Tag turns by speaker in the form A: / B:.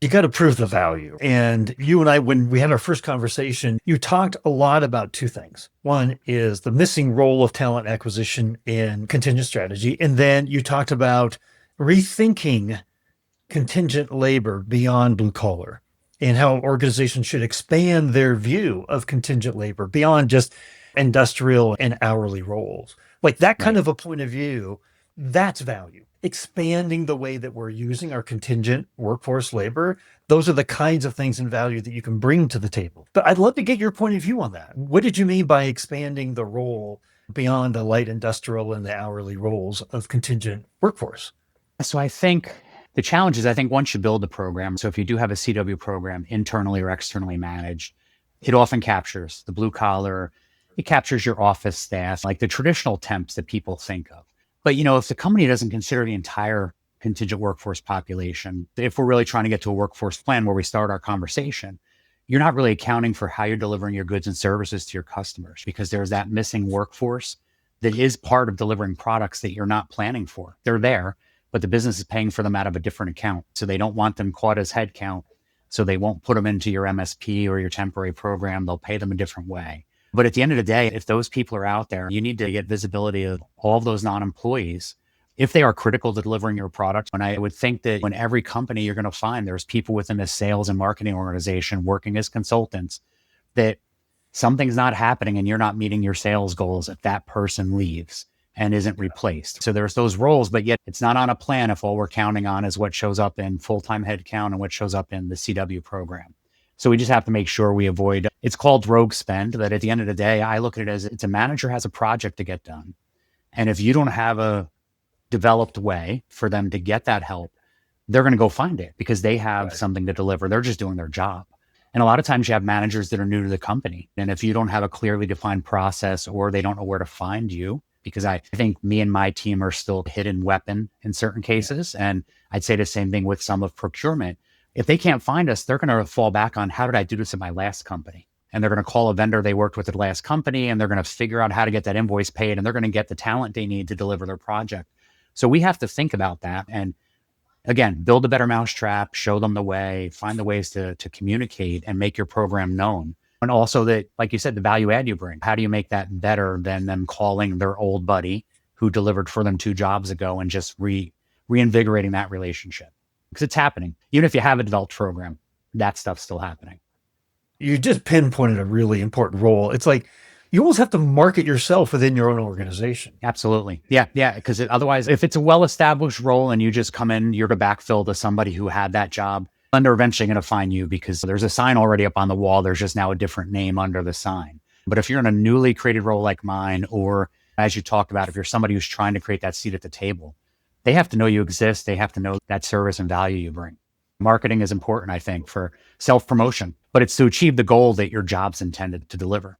A: You got to prove the value. And you and I, when we had our first conversation, you talked a lot about two things. One is the missing role of talent acquisition in contingent strategy. And then you talked about rethinking contingent labor beyond blue collar and how organizations should expand their view of contingent labor beyond just industrial and hourly roles. Like that kind
B: Right.
A: of a point of view, that's value. Expanding the way that we're using our contingent workforce labor, those are the kinds of things and value that you can bring to the table. But I'd love to get your point of view on that. What did you mean by expanding the role beyond the light industrial and the hourly roles of contingent workforce?
B: So I think the challenge is, I think once you build the program, so if you do have a CW program internally or externally managed, it often captures the blue collar, it captures your office staff, like the traditional temps that people think of. But if the company doesn't consider the entire contingent workforce population, if we're really trying to get to a workforce plan where we start our conversation, you're not really accounting for how you're delivering your goods and services to your customers, because there's that missing workforce that is part of delivering products that you're not planning for. They're there, but the business is paying for them out of a different account. So they don't want them caught as headcount. So they won't put them into your MSP or your temporary program. They'll pay them a different way. But at the end of the day, if those people are out there, you need to get visibility of all of those non-employees if they are critical to delivering your product. And I would think that in every company, you're going to find there's people within the sales and marketing organization working as consultants that something's not happening and you're not meeting your sales goals if that person leaves and isn't replaced. So there's those roles, but yet it's not on a plan if all we're counting on is what shows up in full-time headcount and what shows up in the CW program. So we just have to make sure we avoid, it's called rogue spend, but at the end of the day, I look at it as it's a manager has a project to get done. And if you don't have a developed way for them to get that help, they're going to go find it because they have
A: Right.
B: something to deliver. They're just doing their job. And a lot of times you have managers that are new to the company. And if you don't have a clearly defined process or they don't know where to find you, because I think me and my team are still a hidden weapon in certain
A: Yeah.
B: cases. And I'd say the same thing with some of procurement. If they can't find us, they're going to fall back on how did I do this at my last company? And they're going to call a vendor they worked with at the last company and they're going to figure out how to get that invoice paid and they're going to get the talent they need to deliver their project. So we have to think about that. And again, build a better mousetrap, show them the way, find the ways to communicate and make your program known. And also that, like you said, the value add you bring. How do you make that better than them calling their old buddy who delivered for them 2 jobs ago and just reinvigorating that relationship? Because it's happening. Even if you have a developed program, that stuff's still happening.
A: You just pinpointed a really important role. It's like you almost have to market yourself within your own organization.
B: Absolutely. Yeah. Yeah. Because otherwise, if it's a well-established role and you just come in, you're to backfill to somebody who had that job, then they're eventually going to find you because there's a sign already up on the wall. There's just now a different name under the sign. But if you're in a newly created role like mine, or as you talked about, if you're somebody who's trying to create that seat at the table, they have to know you exist. They have to know that service and value you bring. Marketing is important, I think, for self-promotion, but it's to achieve the goal that your job's intended to deliver.